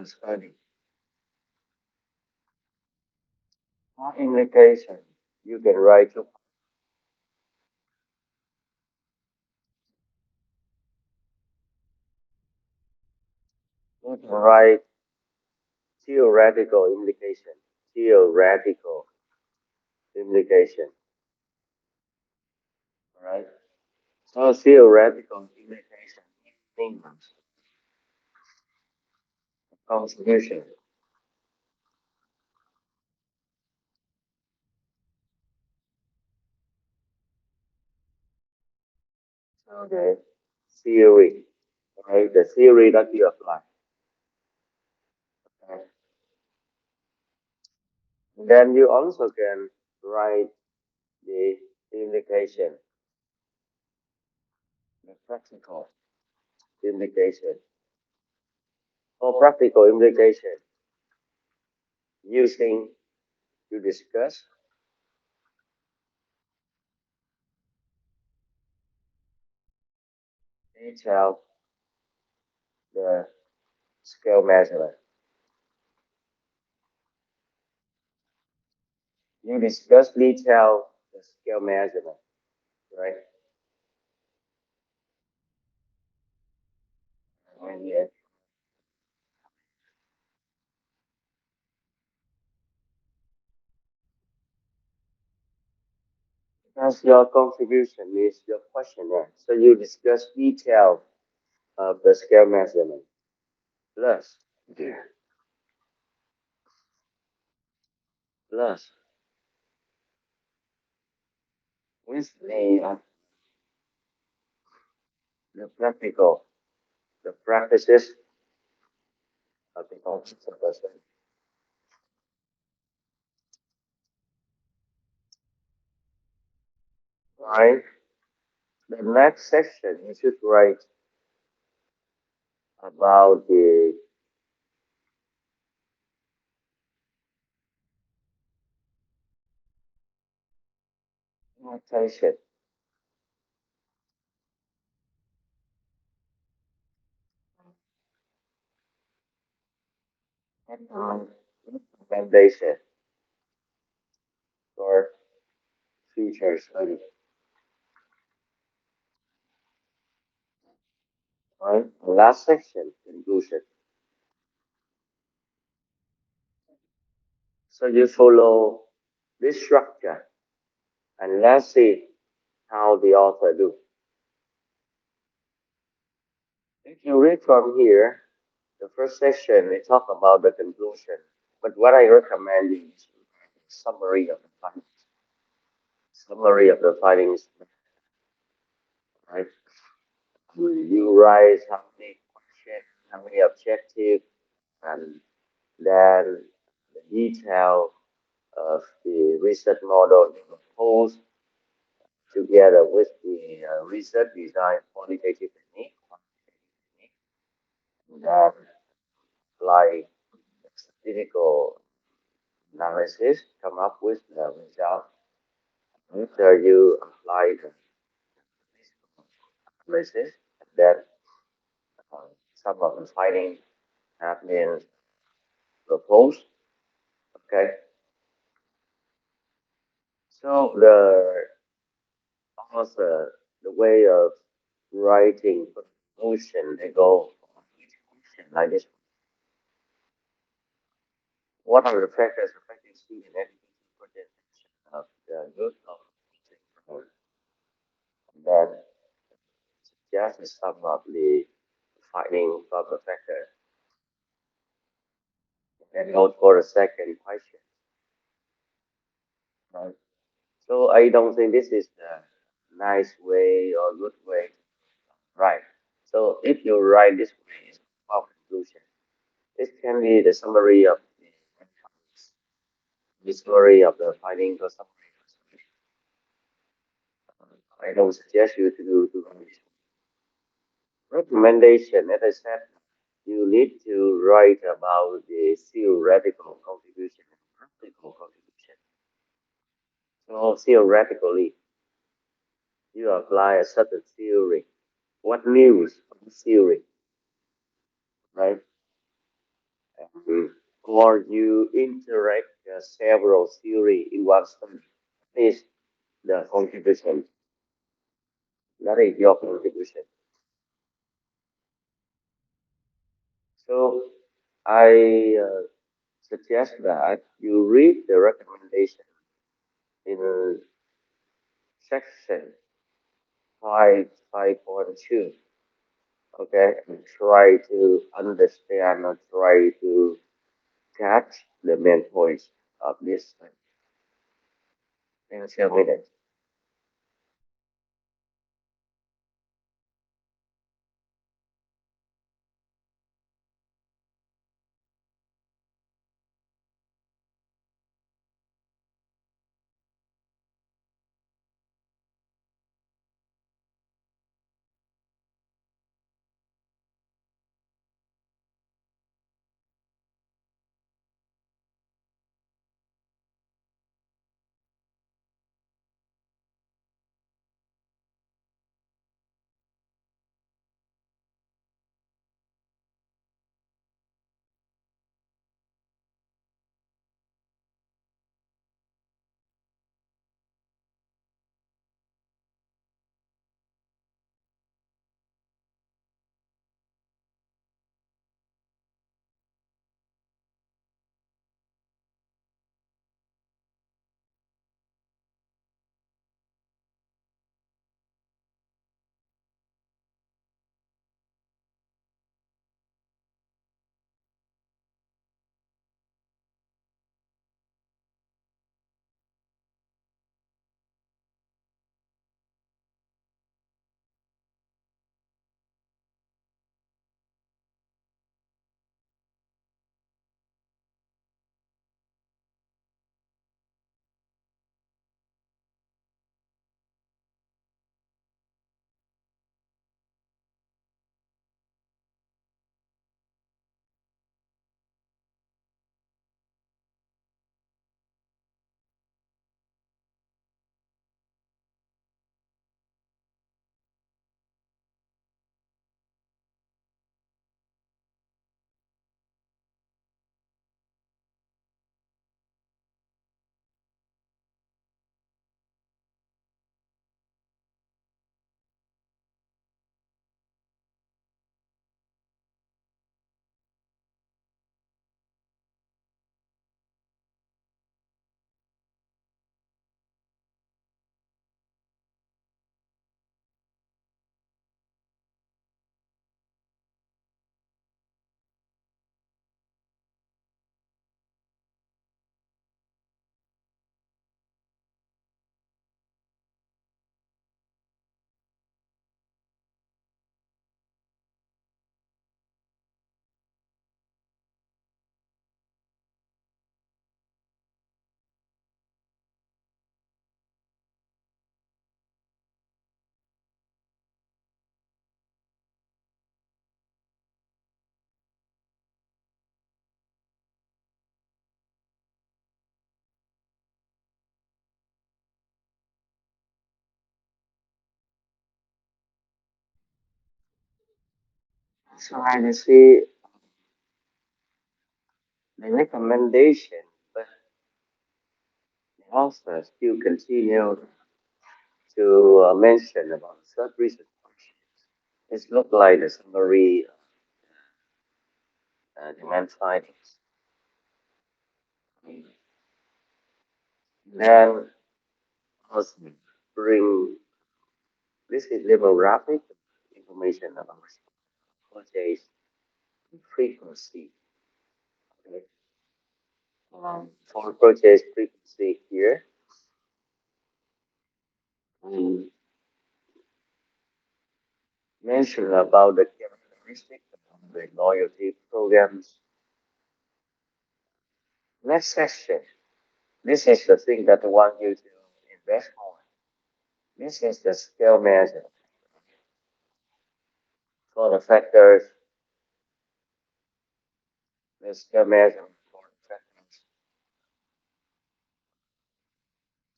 study. Implication. You can write to you can write theoretical implication. Theoretical implication. Right? So theoretical implication means contribution. So the theory, right? The theory that you apply. Okay? Then you also can write the implication, the practical implication. For practical implication, using to discuss detail the scale measurement. You discuss detail the scale measurement, right? And yeah, that's your contribution is your questionnaire. So you discuss detail of the scale measurement. Plus, plus with the practical, the practices of the concept of person. Right? The next section you should write about the notation and recommendation for future study. Right? Last section, conclusion. So you follow this structure and let's see how the author do. If you read from here, the first section they talk about the conclusion, but what I recommend is summary of the findings. Summary of the findings, right? You write how many questions, how many objectives, and then the detail of the research model you propose together with the research design quantitative technique, that like statistical analysis, come up with the result. After you apply the analysis, then some of the findings have been proposed. Okay, so the way of writing conclusion, they go each question like this. What are the factors affecting student education projection of the youth of teaching? And then just some of the finding from the factor and go for the second question. Right? So I don't think this is the nice way or good way. Right. So if you write this way, it's about conclusion. This can be the summary of the summary of the findings or summary. I don't suggest you to do to write this. Recommendation, as I said, you need to write about the theoretical contribution and practical contribution. So theoretically, you apply a certain theory. What news from theory, right? or you interact several theory in one study. Is the contribution. That is your contribution. So I suggest that you read the recommendation in section 5.2. Okay, and try to understand or try to catch the main points of this in a few minutes. So I see the recommendation, but the author still continue to mention about third research functions. It looks like the summary demand findings. Then also bring this is demographic information about purchase frequency. Okay. For purchase frequency here, we mention about the characteristics of the loyalty programs. Next section. This is the thing that I want you to invest on. This is the scale measure for the factors, the scale measure for the factors.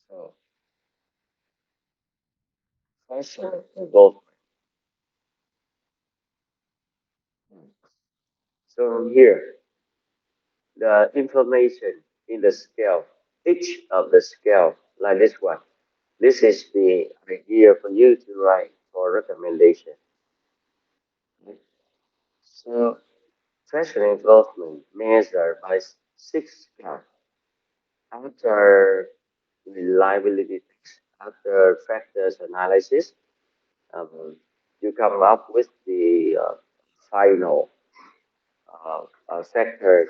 So, question involvement. So here, the information in the scale, each of the scale, like this one. This is the idea for you to write for recommendation. So fashion involvement measured by six scale. After reliability test, after factors analysis, um, you come up with the final factors.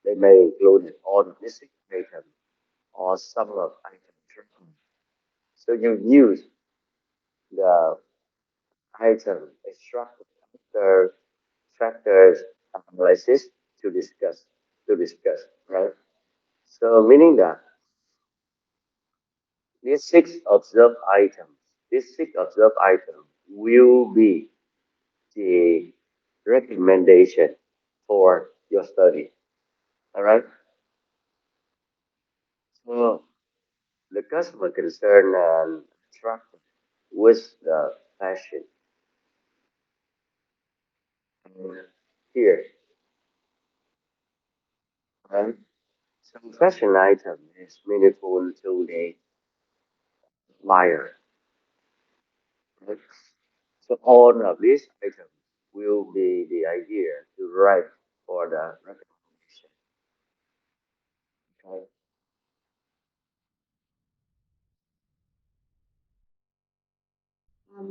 They may include all missing items or some of items. So you use the item extracted after factors analysis to discuss right? So meaning that these six observed items will be the recommendation for your study. All right. So the customer concerned and attracted with the fashion. And here, right? So fashion item is meaningful to the buyer. Right? So all of these items will be the idea to write for the recommendation. Okay?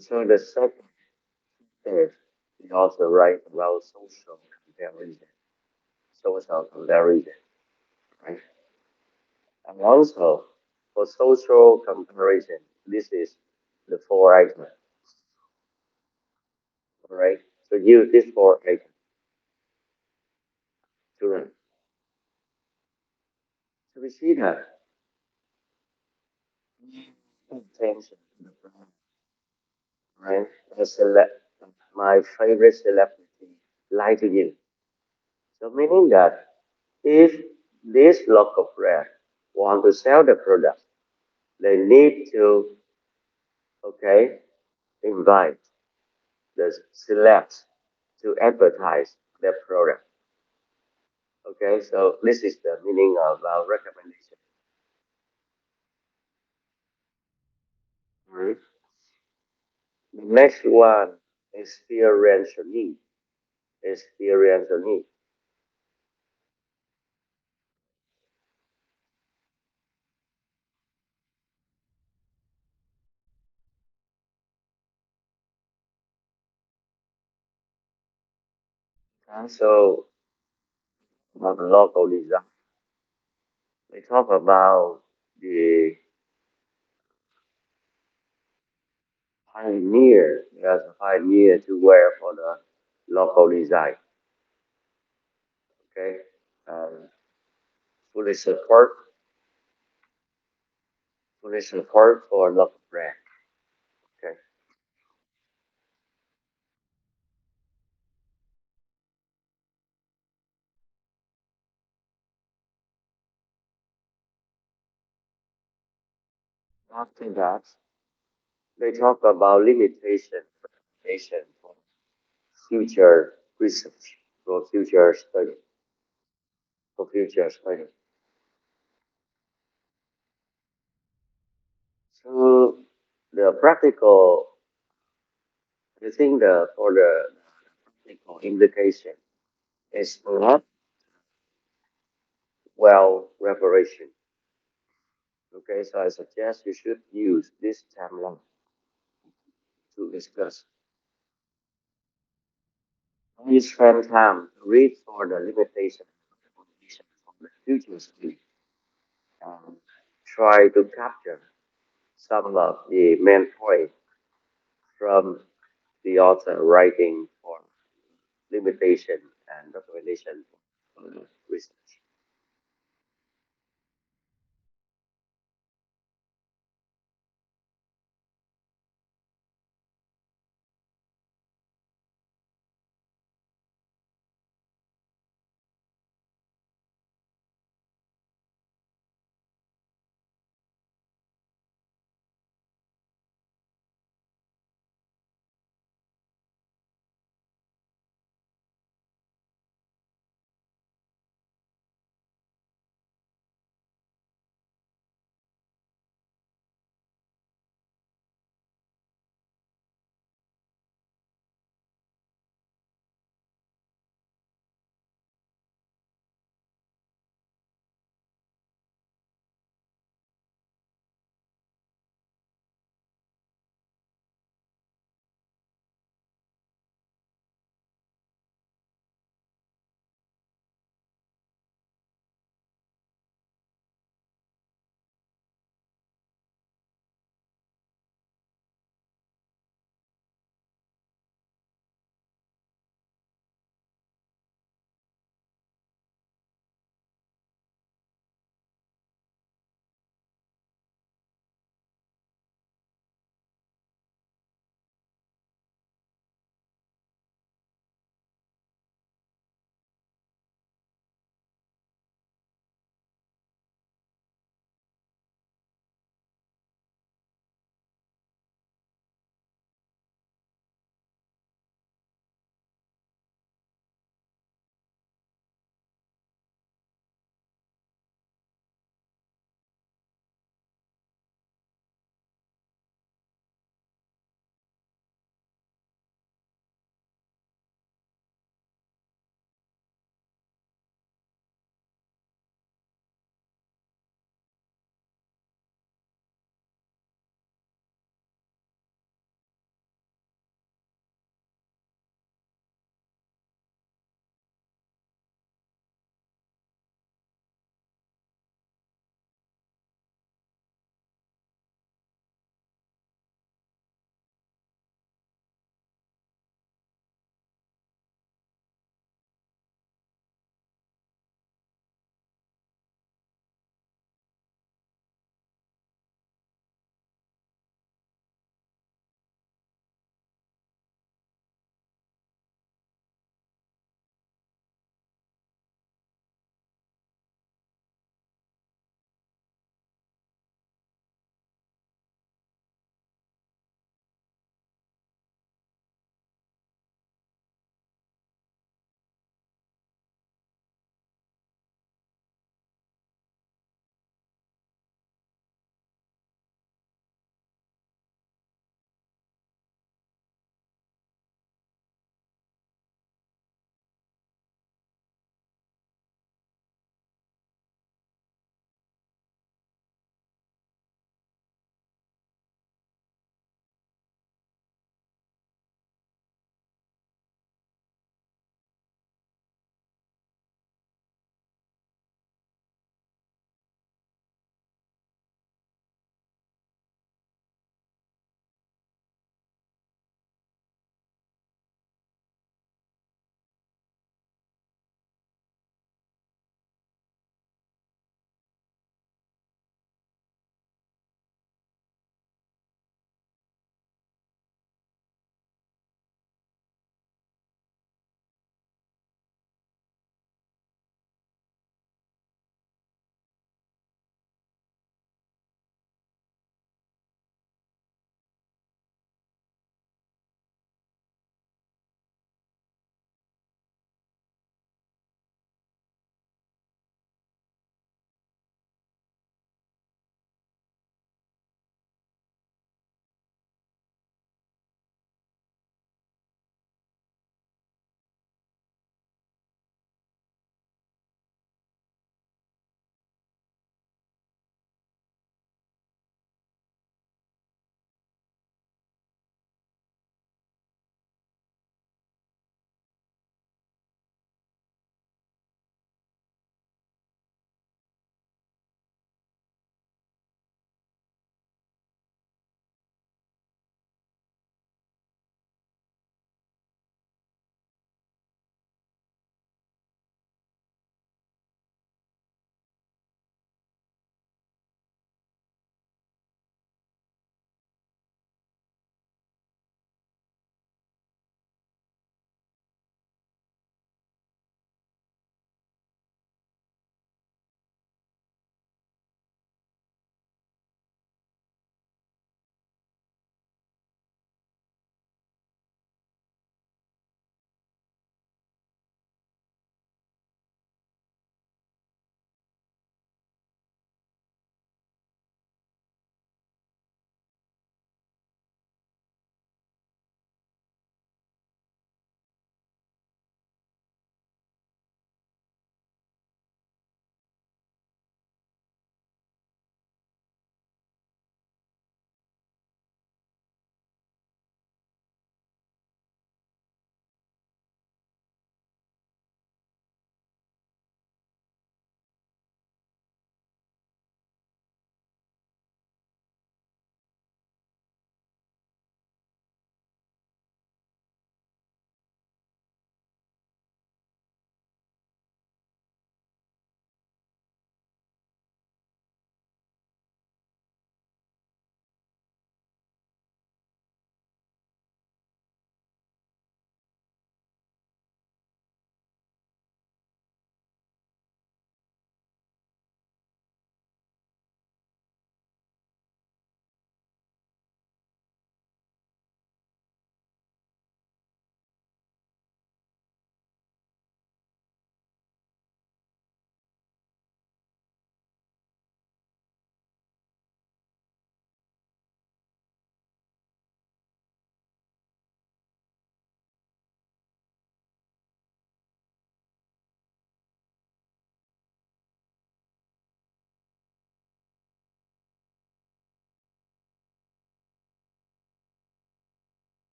So the second is we also write about comparison, social comparison, right? And also for social comparison, this is the four items, all right? So use these four items to write. So we see that attention to the brand, right? My favorite celebrity lie to you. So meaning that if this local brand want to sell the product, they need to, okay, invite the celebs to advertise their product. Okay, so this is the meaning of our recommendation. Mhm. The next one is experiential need. Experiential need. And so about the local design, we talk about the pioneer, as a pioneer to wear for the local design. Okay, um, fully support, fully support for local brand. Okay, after that, they talk about limitation for future research, for future study, for future study. So the practical, I think the for the practical implication is not well reparation. Okay, so I suggest you should use this timeline to discuss. You spend time to read for the limitation from the future study and try to capture some of the main points from the author writing for limitation and recommendation for research.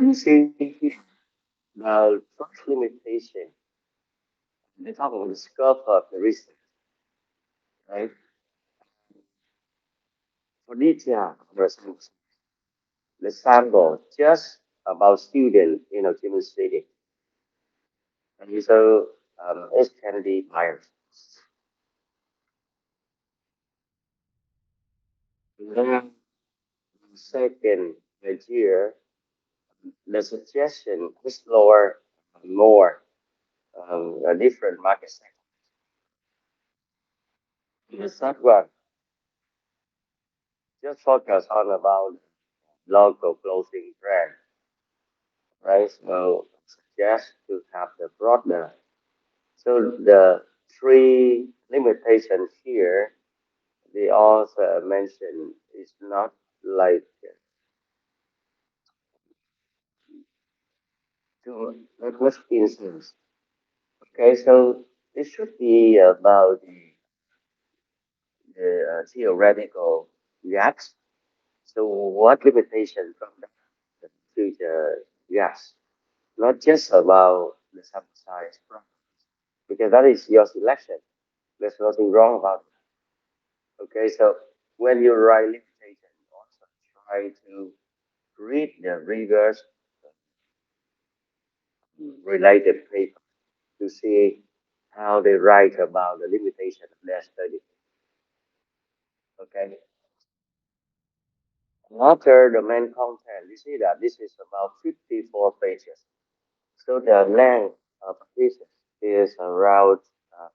You see the first limitation, they talk about the scope of the research, right? For Nietzsche, for example, the sample just about student, demonstrating, and so it can be biased. And then second idea, the suggestion explore more a different market segment. The third one, just focus on about local clothing brand, right? So suggest to have the broader. So the three limitations here, the author mentioned is not like too much instance. Okay, so it should be about the theoretical gaps. So what limitation from that to the gaps? Not just about the sample size, because that is your selection. There's nothing wrong about it. Okay, so when you write limitation, also try to read the readers related paper to see how they write about the limitation of their study. Okay. After the main content, you see that this is about 54 pages. So the length of this is around uh,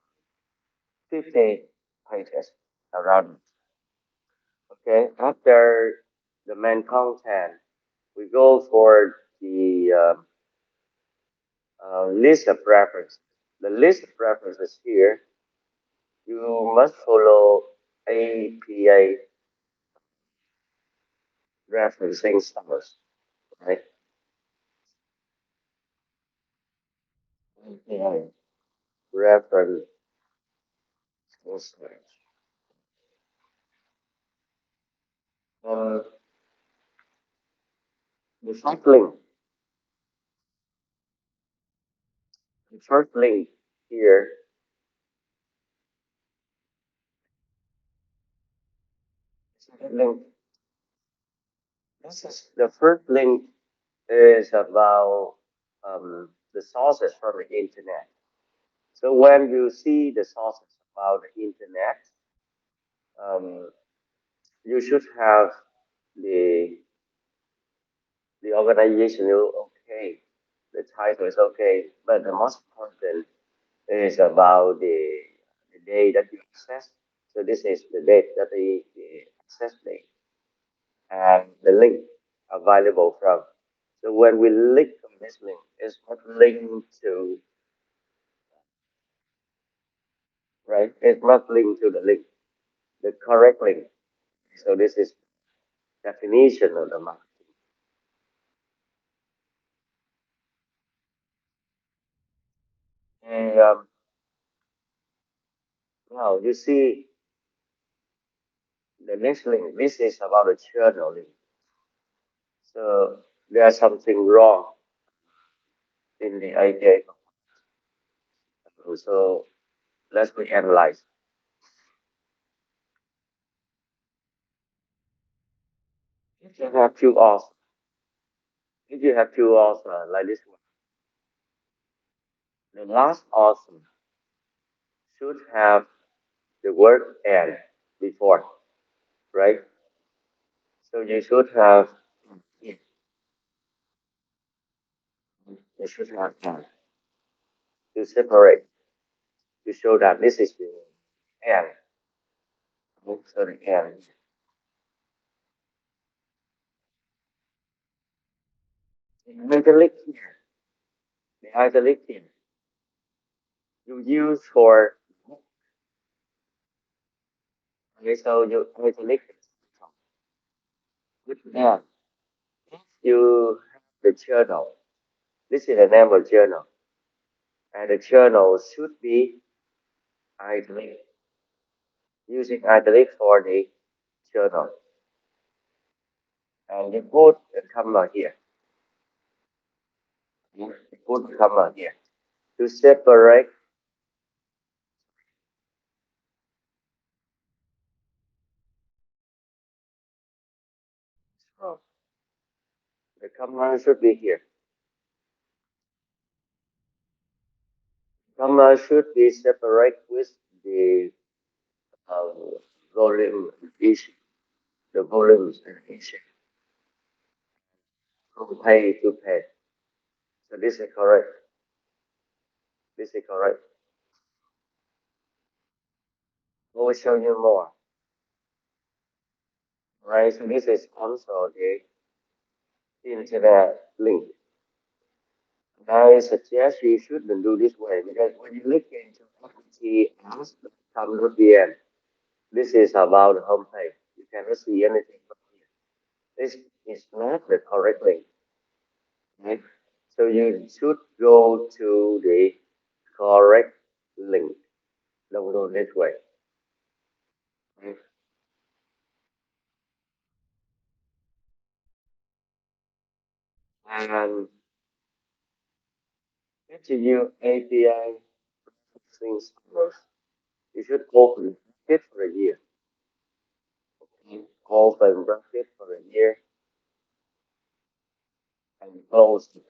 50 pages around. Okay. After the main content, we go for the list of references. The list of references here, you must follow APA referencing standards, right? APA reference standards. Uh, the first link, the first link here, second link. This is the first link is about the sources from the internet. So when you see the sources about the internet, um, you should have the the organization okay, the title is okay, but the most important is about the day that you access. So this is the date that the access date and the link available from. So when we click on this link, it's not linked to, right? It's not linked to the link, the correct link. So this is definition of the marketing. And now you see the next link. This is about a journal link. So there's something wrong in the idea. So let's we analyze. If you have two authors, if you have two authors like this one, the last author should have the word and before, right? So you should have you should have and to separate to show that this is the and. So the and the italic here, the italic here you use for okay, so you italic with and you have the journal. This is the name of journal, and the journal should be italic using italic for the journal, and you put a comma here. Put comma here to separate from. The comma should be here. Comma should be separate with the um, volume issue, the volumes issue from pay to pay. So this is correct. This is correct. I will show you more. Right. So this is also the internet link. I suggest you shouldn't do this way because when you look into fts.com.vn, this is about the homepage. You cannot see anything from here. This is not the correct link. Right? So you should go to the correct link. Don't go this way. Right? And to use API things first, you should open it for a year. Open bracket for a year and close it.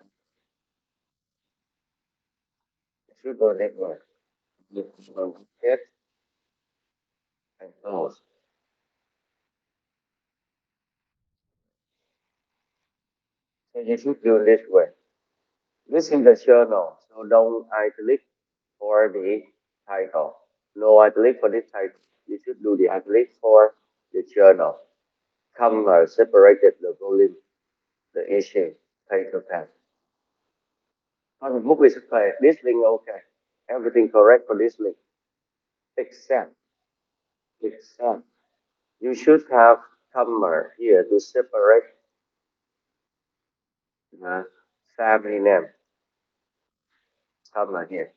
You should go that way. You open bracket and close. So you should do this way. This is the journal, so don't I click for the title. No I click for this title. You should do the I click for the journal. Comma separated the volume, the issue, title tab. On the book is okay. This link okay. Everything correct for this link. Except, except you should have comma here to separate the family name. Comma here.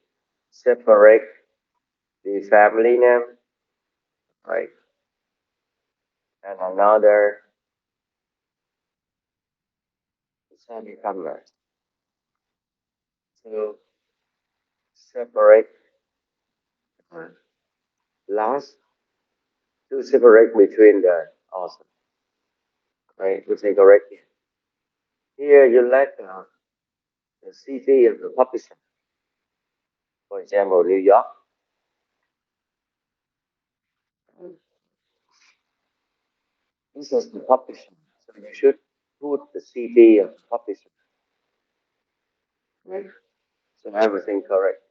Separate the family name, right? And another semi comma to separate uh, last to separate between the awesome, right? Which is correct here. Here you let the city of the publisher, for example, New York. This is the publisher, so you should put the city of the publisher, right? So everything correct.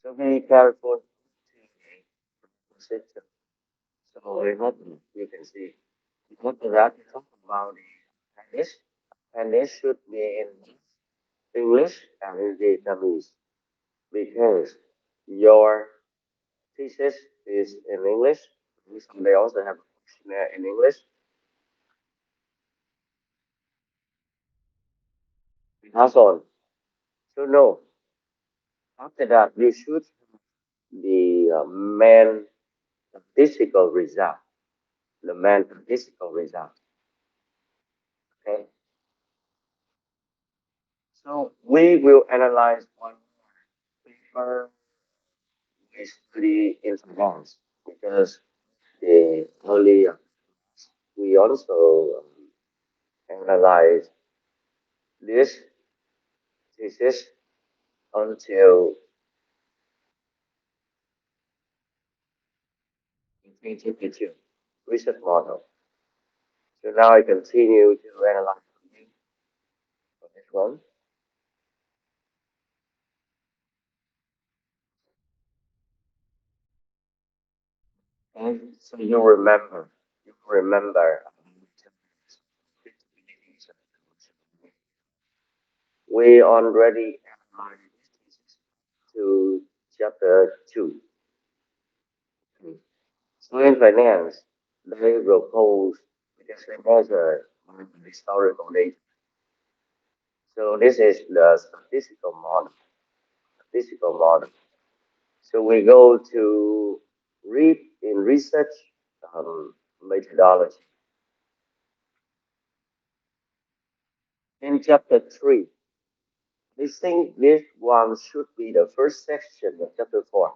So be careful to system. So we hope you can see. After that, we talk about the Spanish. Spanish should be in English and in Vietnamese because your thesis is in English. They also have a questionnaire in English. That's all. So no. After that, you should the main statistical result. The main statistical result. Okay. So we will analyze one paper we study in advance because the earlier we also analyze this thesis until 2022 research model. So now I continue to analyze for this one. And so you remember we already analyzed this thesis to chapter 2. So in finance, they propose because they measure historical data. So this is the statistical model. Statistical model. So we go to read in research methodology. In chapter 3, I think this one should be the first section of chapter 4,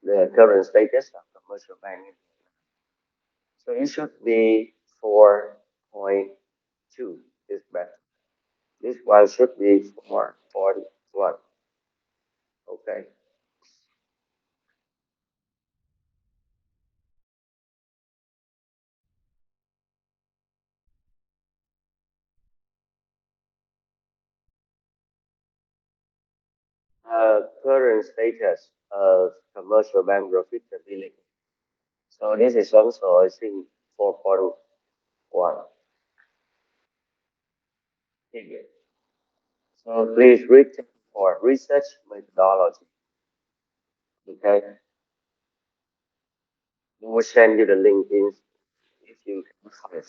the current status of commercial banking. So it should be 4.2 is better. This one should be 4.1. Okay. Current status of commercial bank profitability. So this is also, I think, 4.1 figure. So please read for research methodology. Okay. We will send you the link in if you can find.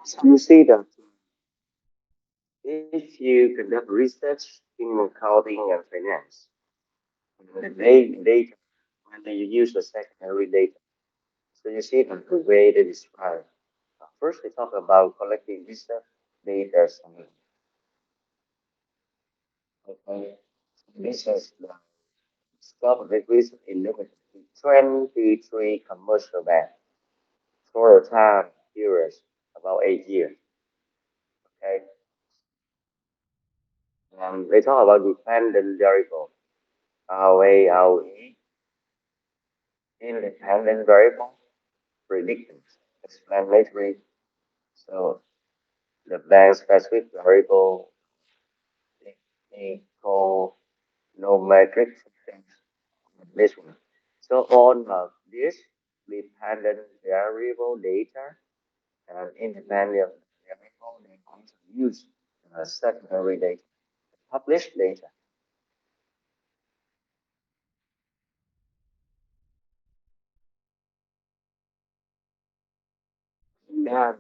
So you see that if you conduct research in accounting and finance, the data, when you use the secondary data, so you see that the way they describe. First, they talk about collecting research data. Okay, this is the scope of the research in limited to 23 commercial banks for a time period about 8 years. Okay, and they talk about dependent variable, RA, RE, independent variable, predictive, explanatory. So the bank specific variable, econometric, this one. So on this dependent variable data and independent variable, they also use secondary data, published data. Then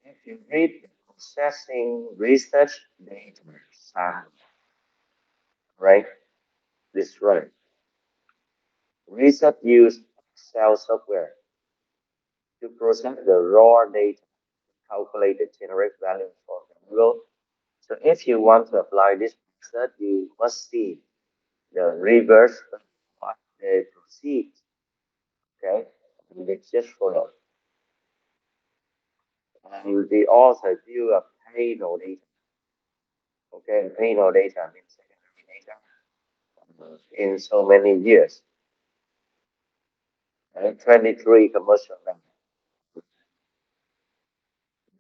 if you read the processing research data sample, right? This right. Research use Excel software to process the raw data, calculate the generate value for the growth. So if you want to apply this method, you must see the reverse of what they proceed. Okay, and they just follow. And they also view a panel data. Okay, panel data means secondary data in so many years. And 23 commercial banks.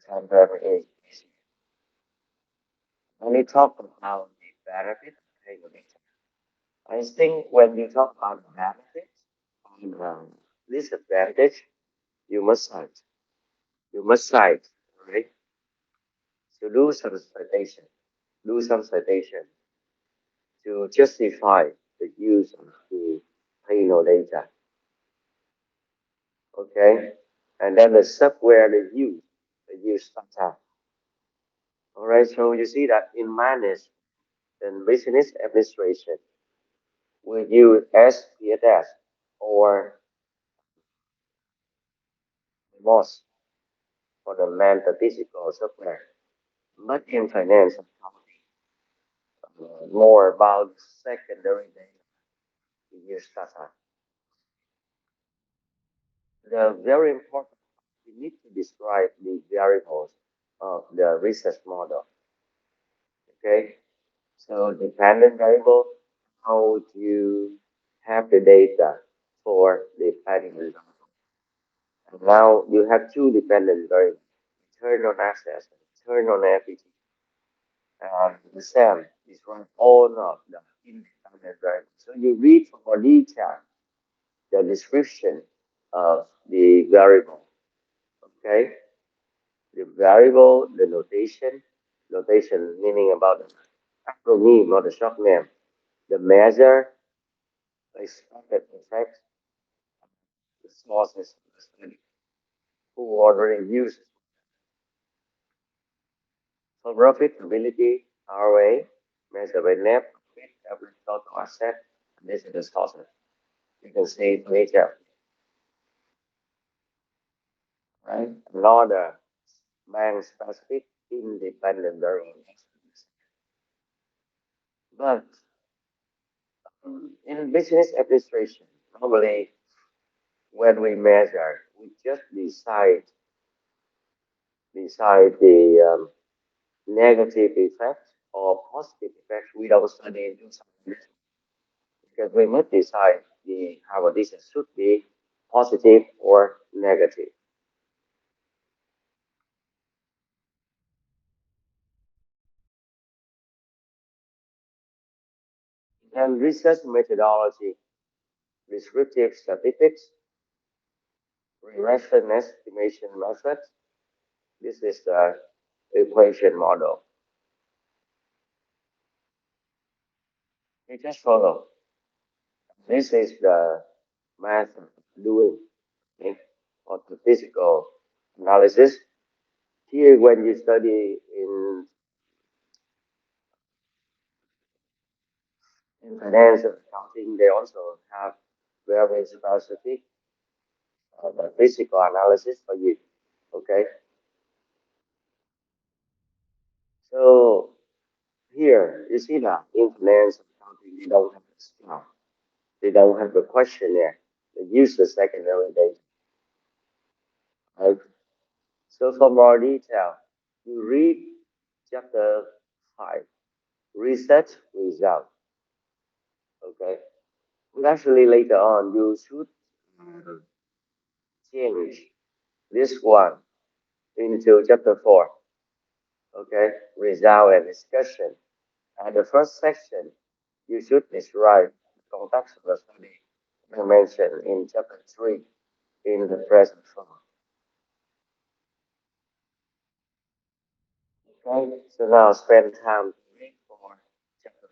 Temporary is when you talk about the benefit of panel data. I think when you talk about benefits and disadvantage, you must cite. You must cite, right? To do some citation to justify the use of the panel data. Okay, and then the software they use data. All right, so you see that in management and business administration, we use SPSS or MOS for the mathematical software. But in finance and accounting, more about secondary data, we use data. The very important, we need to describe the variables of the research model. Okay, so dependent variable, how you have the data for the planning result. And now you have two dependent variables, return on assets and return on equity. And the same describe all of the independent variables. So you read for more detail the description of the variable. Okay, the variable, the notation meaning about the acronym or the short name, the measure, the expected effect, the sources of the study, who already used for profitability, ROA, measure by net profit, average total asset, and this is the sources. You can see later, right? Another bank specific independent variable. But in business administration, normally when we measure, we just decide the negative effect or positive effect. We don't study do something because we must decide the how this should be positive or negative. And research methodology, descriptive statistics, regression estimation method. This is the equation model. You just follow. This is the method doing, okay, of the physical analysis. Here, when you study in finance and accounting, they also have very specific the physical analysis for you. Okay, so here you see that in finance and accounting, they don't have the stuff. They don't have the questionnaire. They use the secondary data. Right? So for more detail, you read chapter 5, research result. Okay. And actually later on you should change this one into chapter 4. Okay. Result and discussion. And the first section, you should describe the context of the study I mentioned in chapter 3 in the present form. Okay. So now spend time to read for chapter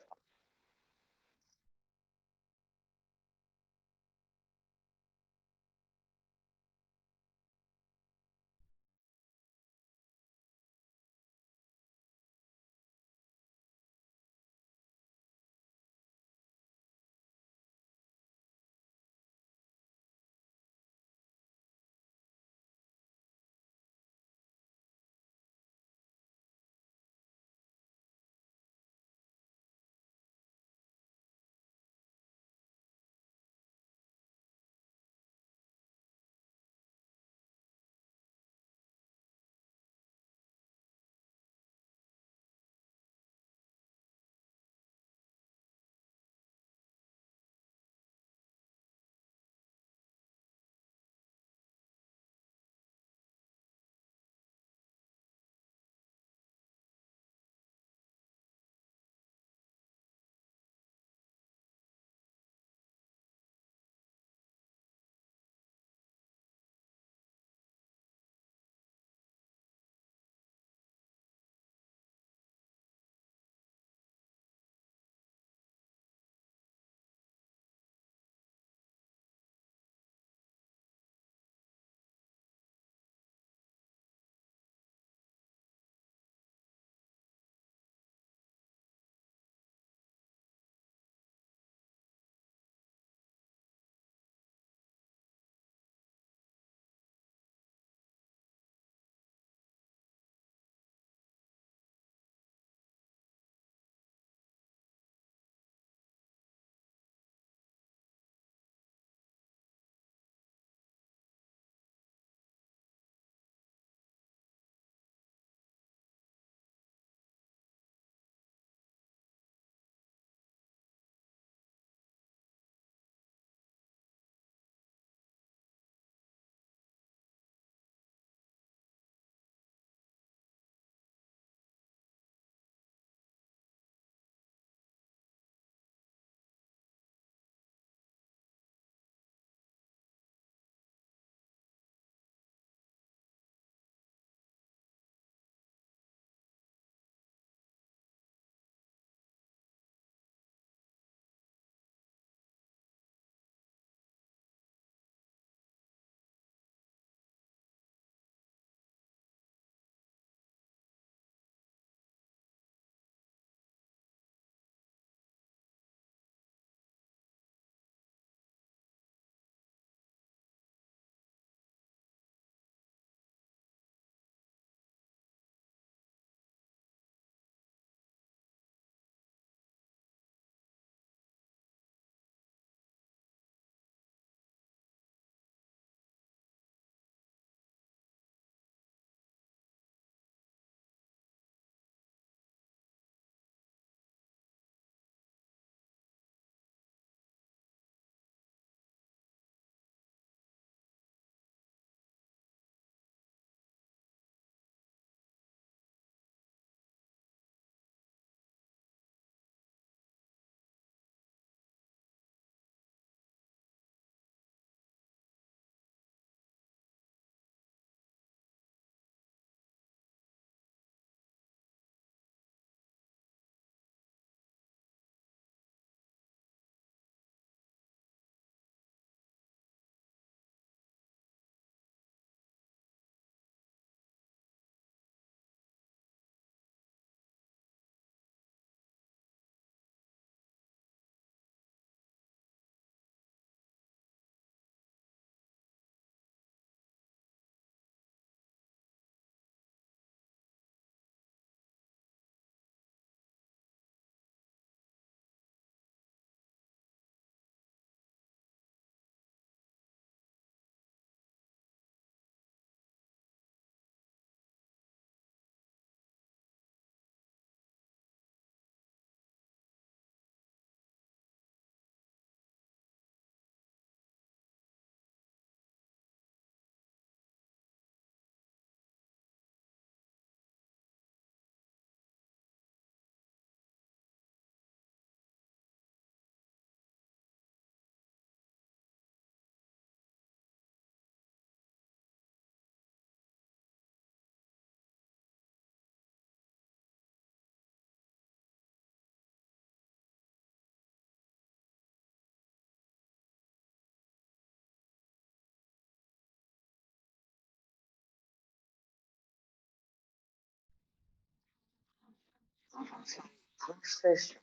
First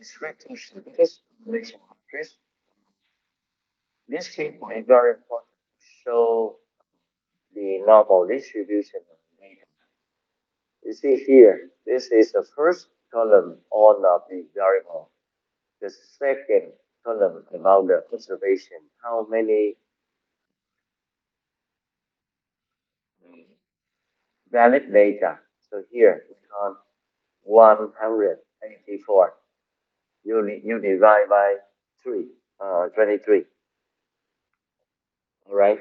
is recognition because relation matrix. This table is very important to show the normal distribution of data. You see here, this is the first column on of the variable. The second column about the observation, how many valid data. So here we count 184. You divide by 3, 23. All right.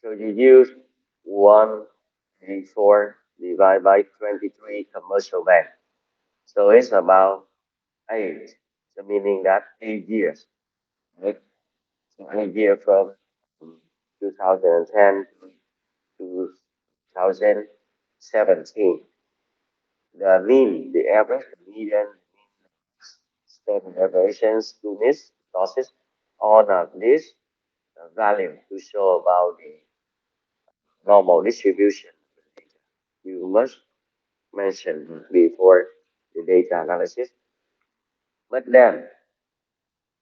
So you use 184 divided by 23 commercial bank. So it's about 8. So meaning that 8 years. Right? So 8 years from 2010 to 2017. The average, the median, standard deviations, units, losses, all of this value to show about the normal distribution of the data. You must mention before the data analysis. But then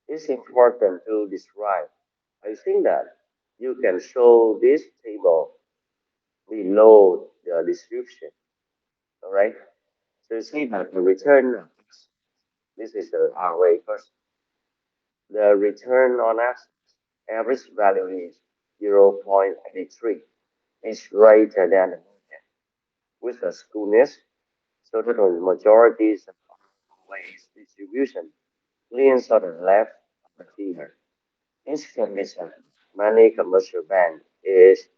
it's important to describe. I think that you can show this table below the description. All right. So you see that the return, this is the ROA first. The return on assets average value is 0.83. It's greater than the median. With the skewness, so the majority is the ways distribution leans on the left of the figure. This condition, many commercial banks is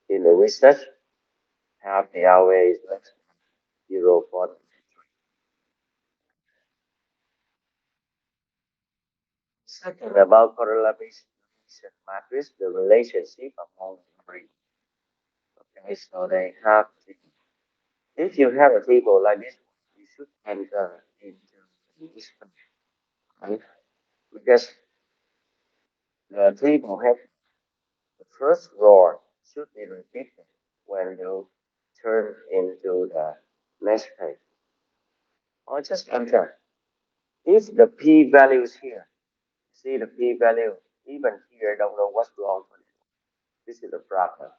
in the research have the ROA is less than 0.83. Second, about correlation matrix, the relationship among three. Okay, so they have if you have a table like this, you should enter into this one, right? Because the table has the first row should be repeated when you turn into the next page. Or just enter. If the p-value is here, see the p-value, even here, don't know what's wrong with it. This is the problem.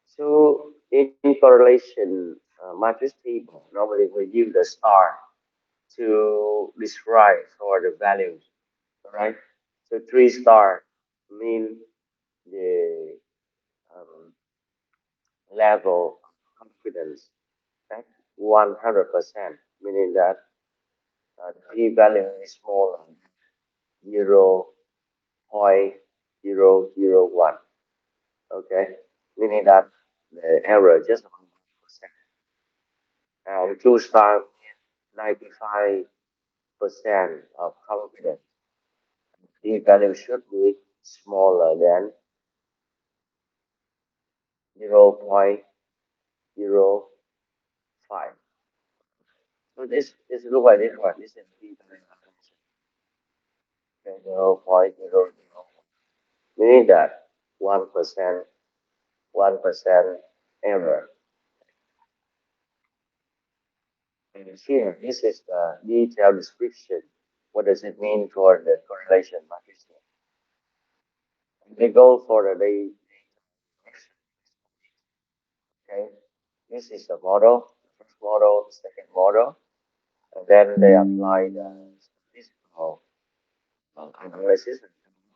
So in correlation matrix table, normally we use the star to describe for the values, all right? So 3 star mean the um, level of confidence at 100%, meaning that the p-value is smaller than 0.001, okay? Meaning that the error just 1%. And 2 star 95% of confidence. P-value should be smaller than 0.05. So this look like this one. This is p-value okay, 0.001. Meaning that 1% error. And here, this is the detailed description. What does it mean for the correlation matrix? They go for the day. Okay, this is the model, the first model, second model, and then they apply the statistical analysis and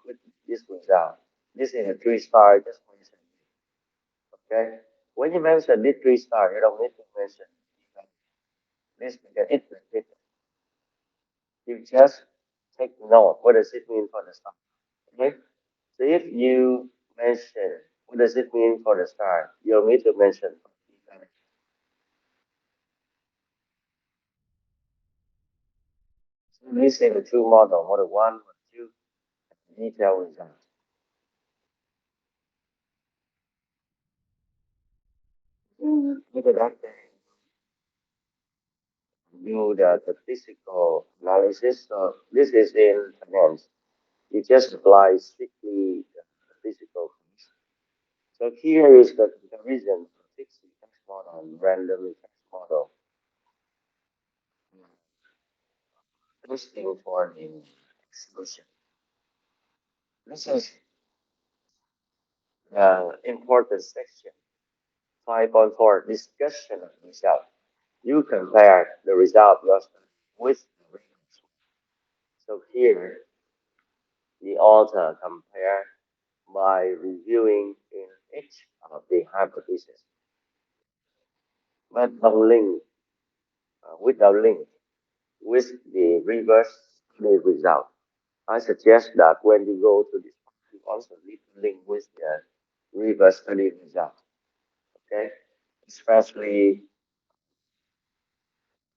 with this result. This is a 3 star, just mention it. Okay, when you mention this 3 star, you don't need to mention this because it's repeated. You just take note. What does it mean for the star? Okay, so if you mention what does it mean for the star, you'll need to mention. So this is the two model, model one, model two, detailed result. Look at that. Do the statistical analysis. So this is in finance. You just apply strictly the statistical. So here is the comparison for fixed text model and random text model. Testing for the solution. This is the important section. 5.4 Discussion of result. You compare the result with the records. So here, the author compare by reviewing in each of the hypotheses, but the link without link with the reverse the result. I suggest that when you go to this, you also need to link with the reverse study result. Okay, especially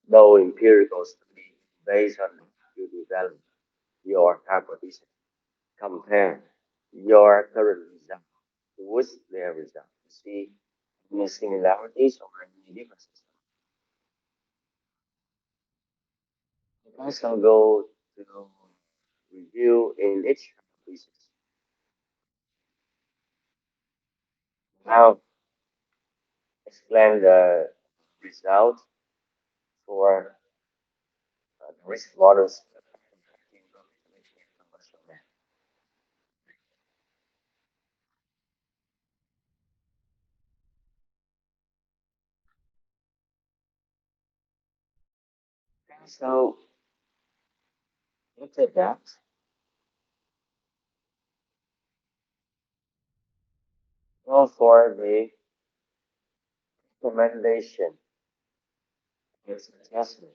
though empirical study based on you develop your hypothesis. Compare your current result with their result to see any similarities or any differences. You can also go to review in each hypothesis. Now explain the result for the risk models. So after that, go for the recommendation and suggestion.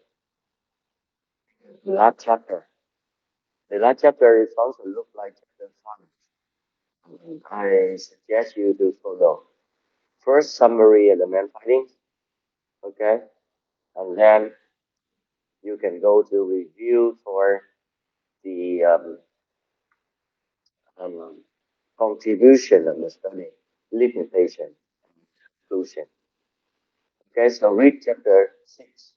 The last chapter. The last chapter is also look like chapter 5. I suggest you to follow. First, summary and the main findings. Okay. And then you can go to review for the um, contribution of the study, limitation, conclusion. Okay, so read chapter 6.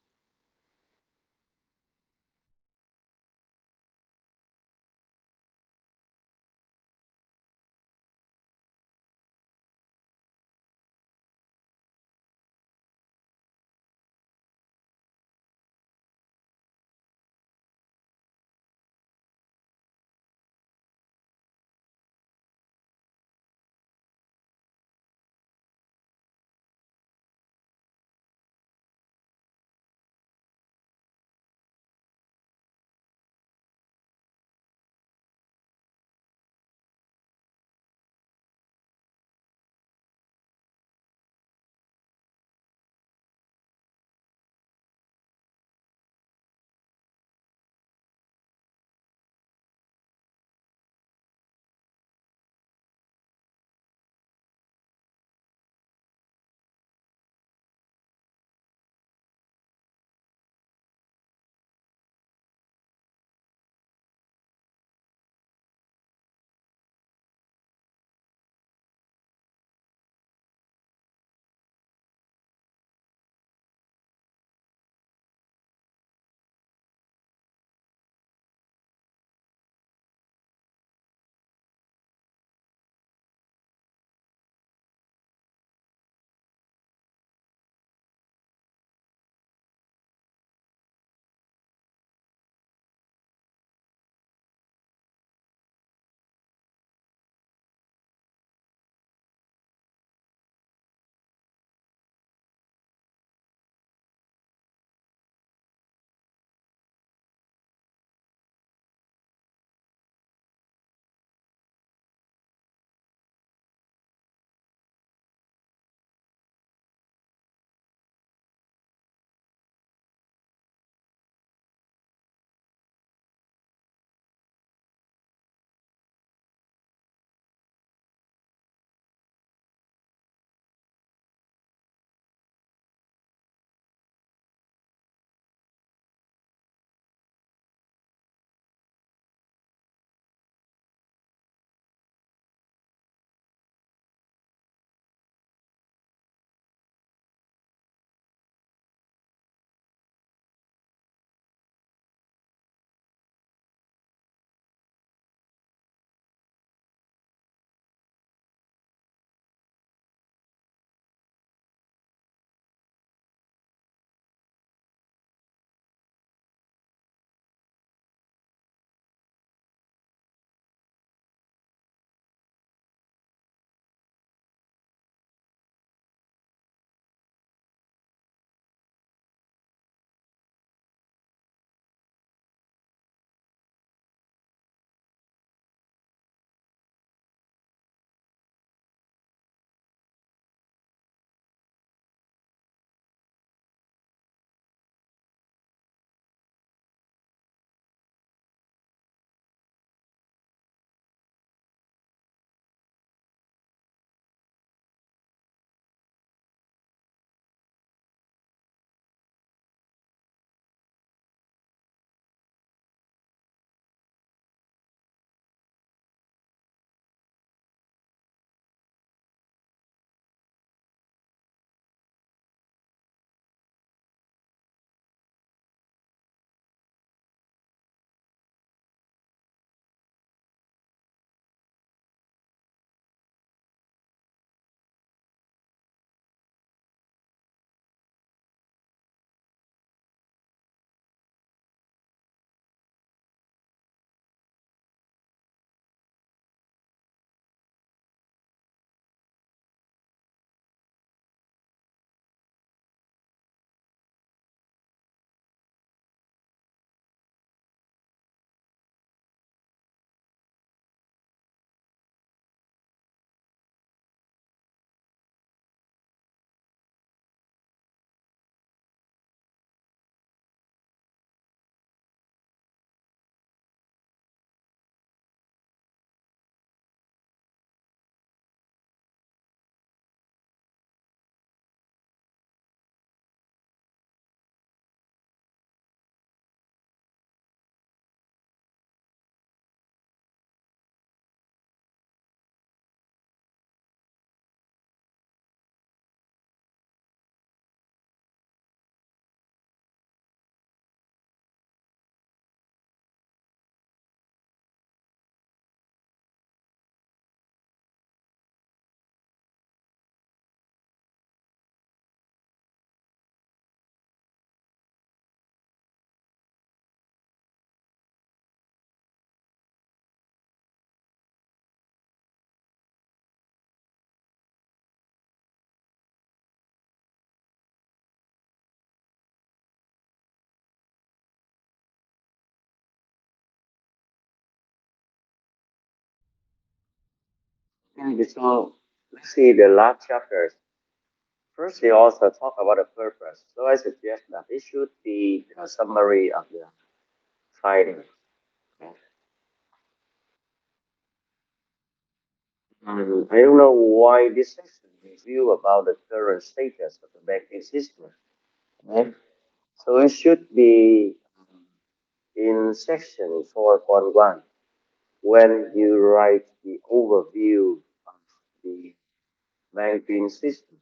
Okay, so let's see the last chapters. First, they also talk about the purpose. So I suggest that it should be a summary of the findings. I don't know why this section review about the current status of the banking system. Right? So it should be in section 4.1 when you write the overview of the banking system.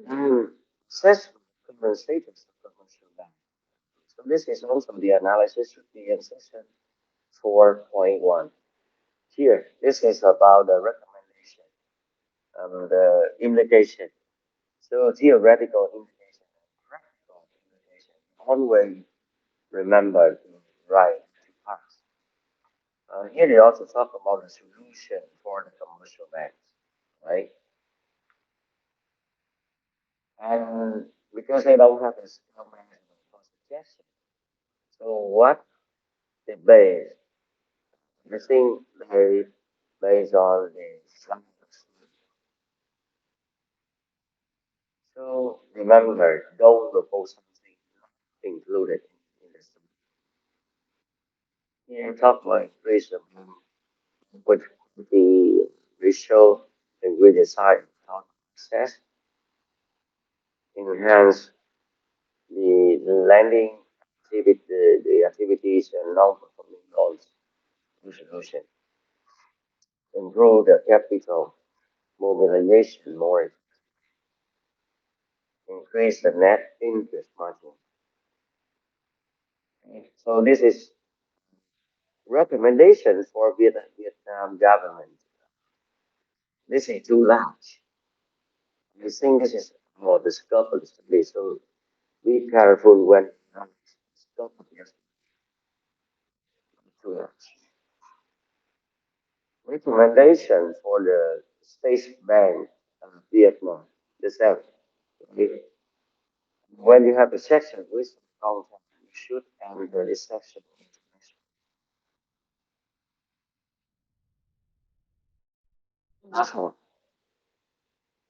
And assessment of current status of commercial bank. So this is also the analysis should be in section 4.1. Here, this is about the recommendation and the implication. So theoretical implication and practical implication. Always remember to write two parts. Here they also talk about the solution for the commercial banks, right? And because they don't have a skill management for suggestion, so what they base, the thing they based on the science. So remember, don't propose something not included in the study. Here talk about increase with the ratio ingredient side thought success, enhance the lending activity, the activities and non-performing loans resolution, improve the capital mobilization more, increase the net interest margin. So this is recommendation for Vietnam government. This is too large. I think this is more the scope of the study. So be careful when scope of the too large. Recommendation for the State Bank of Vietnam. The same. Okay. When you have a section with content, you should enter this section. That's all.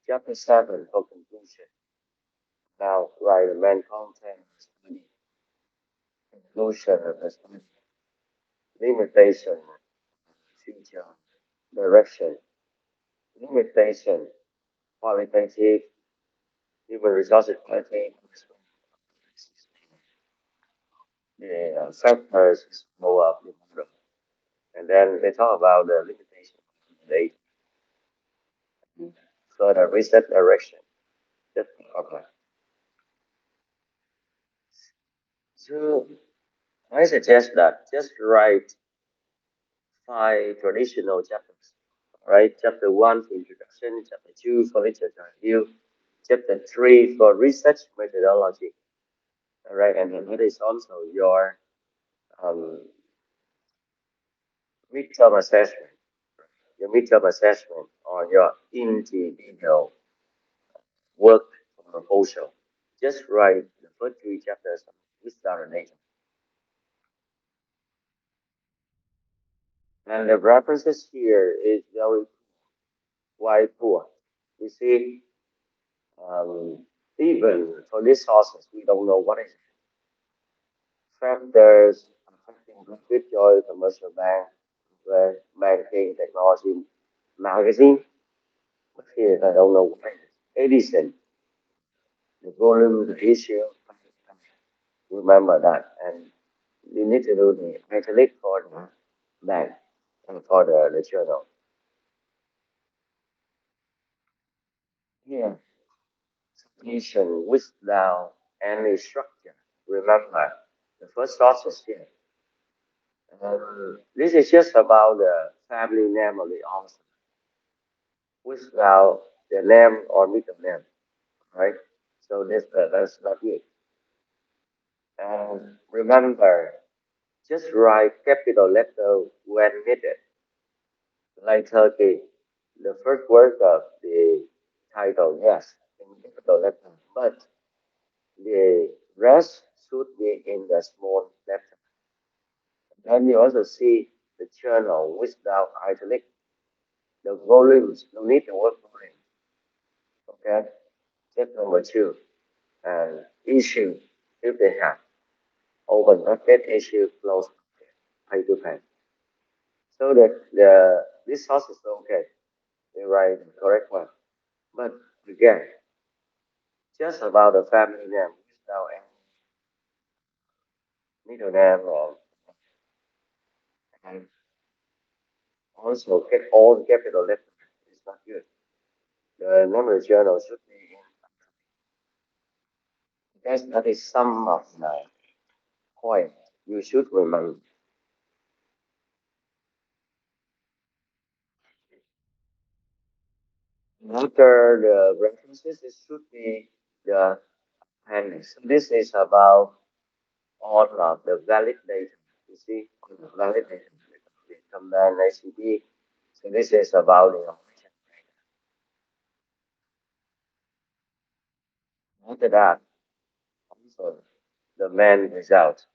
Chapter 7 for conclusion. Now, write the main content of the study. Conclusion of the study. Limitation, future, direction. Limitation, qualitative, human resources quality, the factors is more of the model. And then they talk about the limitation of the data. So the research direction. Just, okay. So I suggest that just write 5 traditional chapters. Right? Chapter 1 for introduction, chapter 2 for literature review, chapter 3 for research methodology. All right, and then that is also your um, midterm assessment, your midterm assessment or your individual work proposal. Just write the first 3 chapters with the data. And the references here is very wide poor. You see, um, even for these sources, we don't know what is factors affecting Good Joy Commercial Bank, where banking technology magazine. But here I don't know what is Edison, the volume, the issue. Remember that, and you need to do the italic for the bank and for the journal. Here, citation without any structure. Remember, the first sources here. This is just about the family name of the author without the name or middle name, right? So that's not it. And remember, just write capital letter when needed, like Turkey. The first word of the title, yes, in capital letter, but the rest should be in the small letter. Then you also see the journal without italic, the volumes, no need the word volume. Okay, step number two, and issue if they have open bucket issue, close bucket, pay to pay. So that this source is okay, they write the correct one. But again, just about the family name without any middle name or and also get all the capital letters is not good. The number journal should be in that is some of the point you should remember. After the references, it should be the appendix. This is about all of the valid data. You see, the valid data, the command ICD. So this is about the operation. After that, also the main result.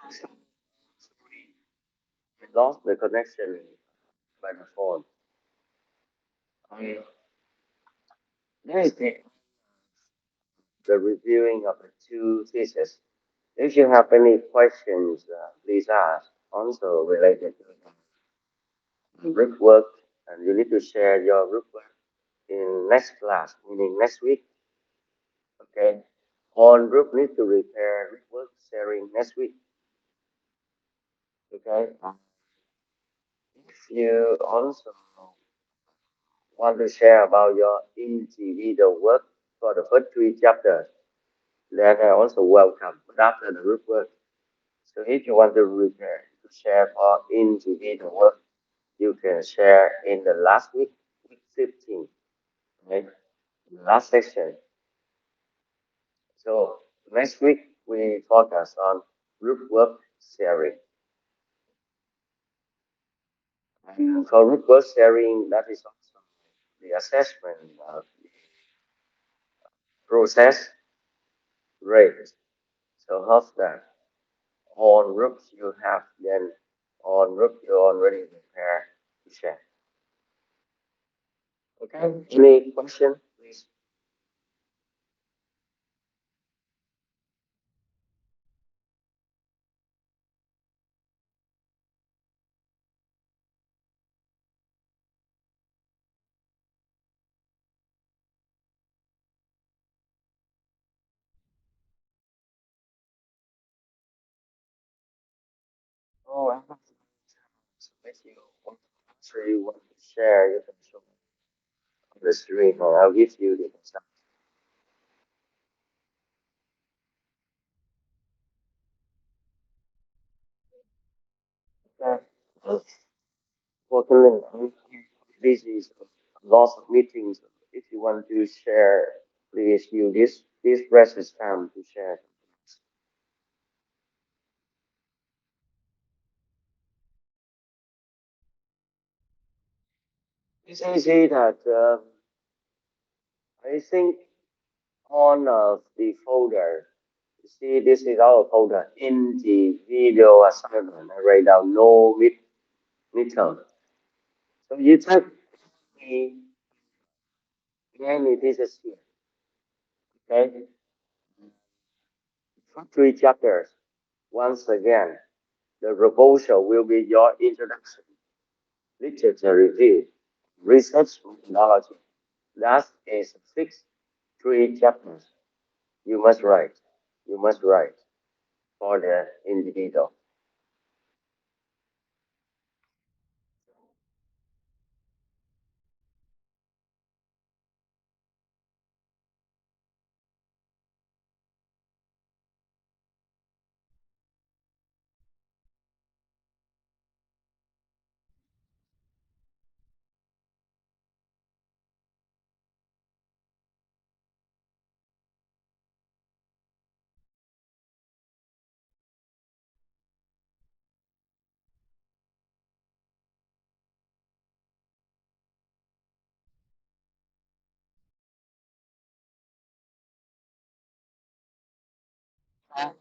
I lost the connection by the phone. Um, there is the reviewing of the two theses. If you have any questions, please ask. Also related to the group work, and you need to share your group work in next class, meaning next week. Okay. On group need to repair group work sharing next week. Okay. If you also want to share about your individual work for the first three chapters, then I also welcome. But after the group work, so if you want to repair to share for individual work, you can share in the last week, week 15, right? The last section. So next week we focus on group work sharing. And for report sharing, that is also the assessment the process rate. So how's that? On groups you have, then on group you already prepare to share. Okay, any question, please? Oh, I have so if you want to actually want to share, you can show on the screen, or I'll give you the example. Okay. Fortunately, this is lots of meetings. If you want to share, please use this precious time to share. It's easy that I think on the folder. You see, this is our folder in the video assignment. I write down no midterm. So you type the any thesis here. Okay, for three chapters. Once again, the proposal will be your introduction, literature review, research methodology. That is six, three chapters. You must write. You must write for the individual.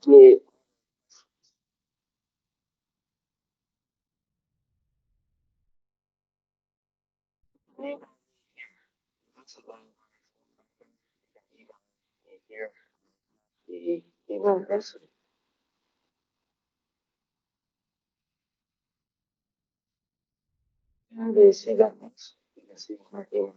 Me, me, here, the email address. And the see that next. You can see my email.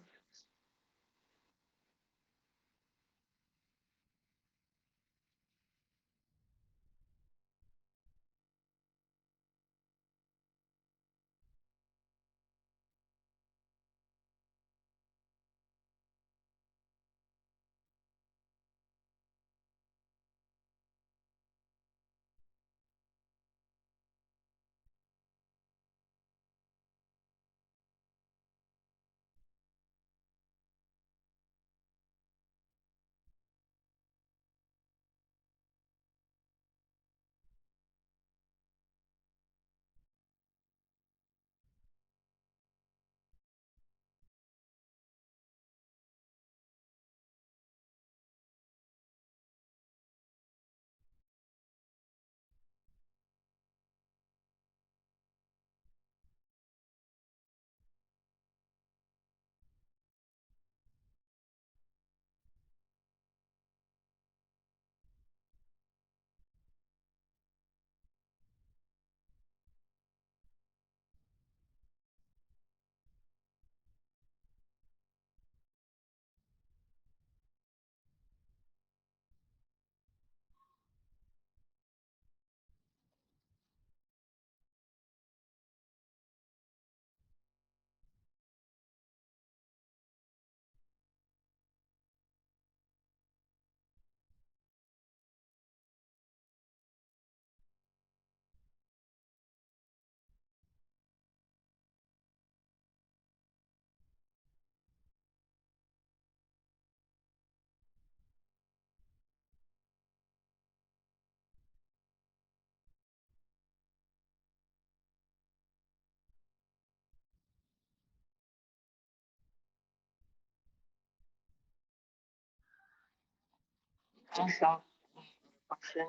Also, question.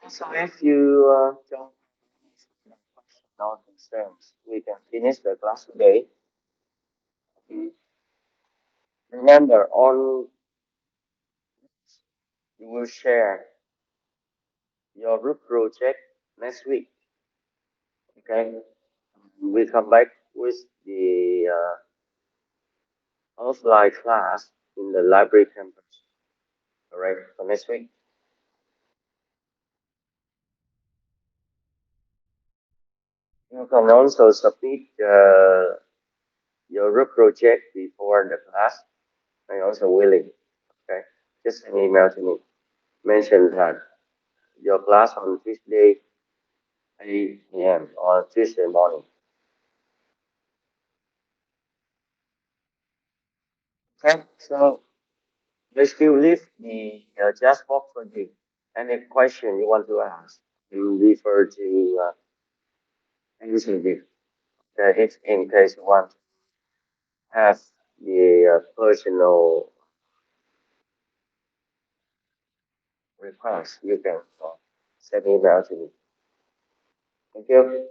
So if you don't no concerns, we can finish the class today. Remember, on you will share your group project next week. Okay, we come back with the offline class in the library campus. All right, for next week. You can also submit your group project before the class. I'm also willing. Okay, just an email to me. Mention that your class on Tuesday 8 a.m. or Tuesday morning. Okay, so they still leave the just box for you. Any question you want to ask, you refer to interview. If in case you want to have the personal request, you can send email to me. Thank you.